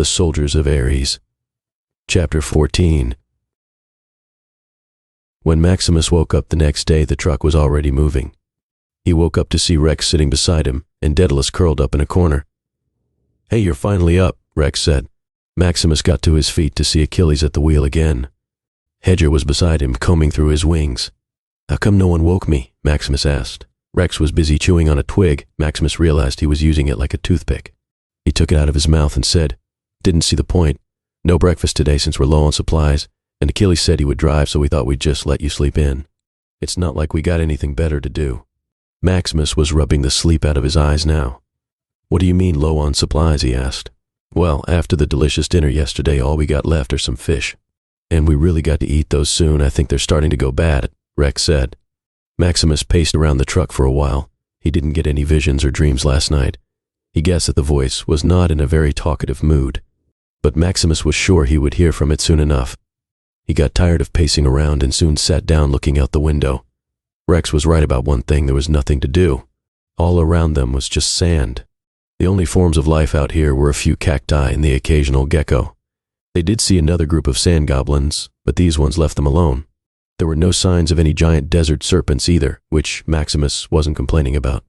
the soldiers of Ares. Chapter 14. When Maximus woke up the next day, the truck was already moving. He woke up to see Rex sitting beside him, and Daedalus curled up in a corner. "Hey, you're finally up," Rex said. Maximus got to his feet to see Achilles at the wheel again. Hedger was beside him, combing through his wings. "How come no one woke me?" Maximus asked. Rex was busy chewing on a twig. Maximus realized he was using it like a toothpick. He took it out of his mouth and said, "Didn't see the point. No breakfast today since we're low on supplies, and Achilles said he would drive, so we thought we'd just let you sleep in. It's not like we got anything better to do." Maximus was rubbing the sleep out of his eyes now. "What do you mean low on supplies?" he asked. "Well, after the delicious dinner yesterday, all we got left are some fish. And we really got to eat those soon. I think they're starting to go bad," Rex said. Maximus paced around the truck for a while. He didn't get any visions or dreams last night. He guessed that the voice was not in a very talkative mood, but Maximus was sure he would hear from it soon enough. He got tired of pacing around and soon sat down looking out the window. Rex was right about one thing: there was nothing to do. All around them was just sand. The only forms of life out here were a few cacti and the occasional gecko. They did see another group of sand goblins, but these ones left them alone. There were no signs of any giant desert serpents either, which Maximus wasn't complaining about.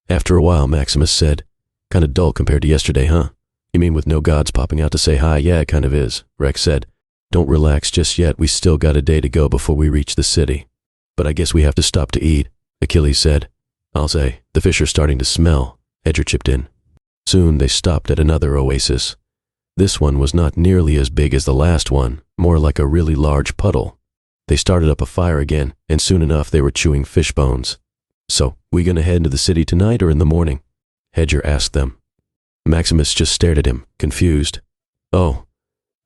After a while, Maximus said, "Kinda dull compared to yesterday, huh?" "You mean with no gods popping out to say hi?" "Yeah, it kind of is," Rex said. "Don't relax just yet. We still got a day to go before we reach the city." "But I guess we have to stop to eat," Achilles said. "I'll say, the fish are starting to smell," Hedger chipped in. Soon they stopped at another oasis. This one was not nearly as big as the last one, more like a really large puddle. They started up a fire again, and soon enough they were chewing fish bones. "So, we gonna head into the city tonight or in the morning?" Hedger asked them. Maximus just stared at him, confused. "Oh,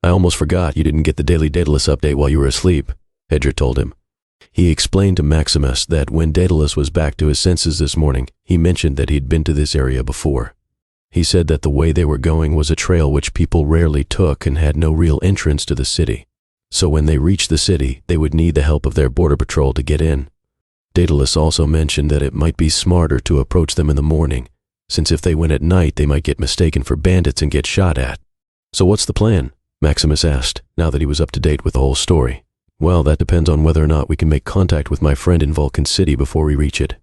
I almost forgot you didn't get the daily Daedalus update while you were asleep," Hedger told him. He explained to Maximus that when Daedalus was back to his senses this morning, he mentioned that he'd been to this area before. He said that the way they were going was a trail which people rarely took and had no real entrance to the city. So when they reached the city, they would need the help of their border patrol to get in. Daedalus also mentioned that it might be smarter to approach them in the morning, since if they went at night, they might get mistaken for bandits and get shot at. "So what's the plan?" Maximus asked, now that he was up to date with the whole story. "Well, that depends on whether or not we can make contact with my friend in Vulcan City before we reach it.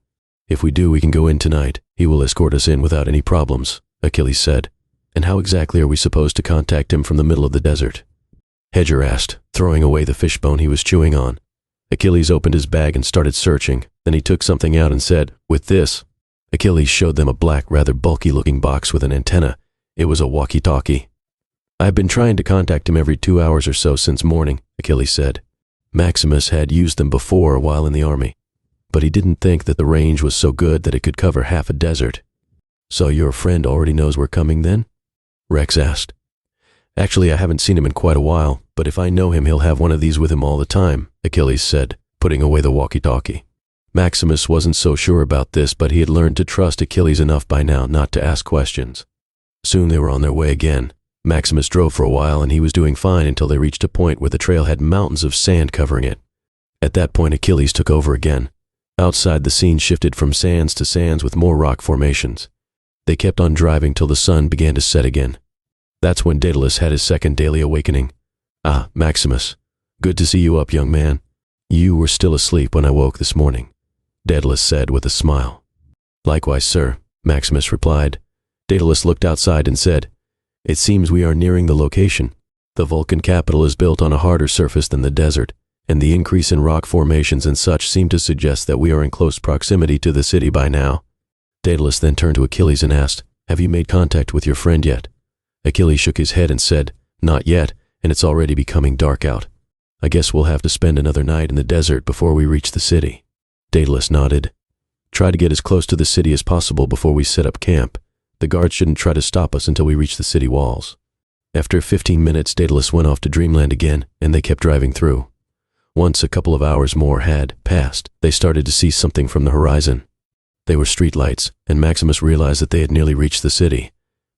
If we do, we can go in tonight. He will escort us in without any problems," Achilles said. "And how exactly are we supposed to contact him from the middle of the desert?" Hedger asked, throwing away the fishbone he was chewing on. Achilles opened his bag and started searching. Then he took something out and said, "With this." Achilles showed them a black, rather bulky-looking box with an antenna. It was a walkie-talkie. "I've been trying to contact him every 2 hours or so since morning," Achilles said. Maximus had used them before while in the army, but he didn't think that the range was so good that it could cover half a desert. "So your friend already knows we're coming then?" Rex asked. "Actually, I haven't seen him in quite a while, but if I know him, he'll have one of these with him all the time," Achilles said, putting away the walkie-talkie. Maximus wasn't so sure about this, but he had learned to trust Achilles enough by now not to ask questions. Soon they were on their way again. Maximus drove for a while, and he was doing fine until they reached a point where the trail had mountains of sand covering it. At that point, Achilles took over again. Outside, the scene shifted from sands to sands with more rock formations. They kept on driving till the sun began to set again. That's when Daedalus had his second daily awakening. "Ah, Maximus, good to see you up, young man. You were still asleep when I woke this morning," Daedalus said with a smile. "Likewise, sir," Maximus replied. Daedalus looked outside and said, "It seems we are nearing the location. The Vulcan capital is built on a harder surface than the desert, and the increase in rock formations and such seem to suggest that we are in close proximity to the city by now." Daedalus then turned to Achilles and asked, "Have you made contact with your friend yet?" Achilles shook his head and said, "Not yet, and it's already becoming dark out. I guess we'll have to spend another night in the desert before we reach the city." Daedalus nodded. "Try to get as close to the city as possible before we set up camp. The guards shouldn't try to stop us until we reach the city walls." After 15 minutes, Daedalus went off to dreamland again, and they kept driving through. Once a couple of hours more had passed, they started to see something from the horizon. They were streetlights, and Maximus realized that they had nearly reached the city.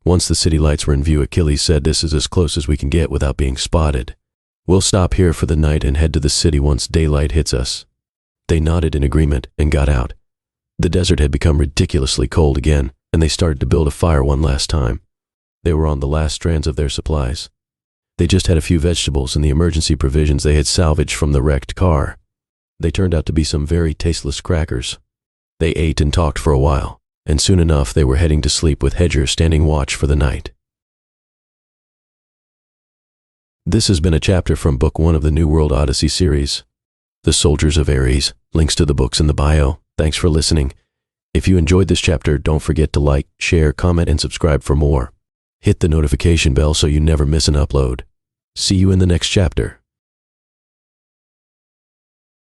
Once the city lights were in view, Achilles said, "This is as close as we can get without being spotted. We'll stop here for the night and head to the city once daylight hits us." They nodded in agreement and got out. The desert had become ridiculously cold again, and they started to build a fire one last time. They were on the last strands of their supplies. They just had a few vegetables and the emergency provisions they had salvaged from the wrecked car. They turned out to be some very tasteless crackers. They ate and talked for a while, and soon enough they were heading to sleep with Hedger standing watch for the night. This has been a chapter from Book 1 of the new World Odyssey series, The Soldiers of Ares. Links to the books in the bio. Thanks for listening. If you enjoyed this chapter, don't forget to like, share, comment, and subscribe for more. Hit the notification bell so you never miss an upload. See you in the next chapter.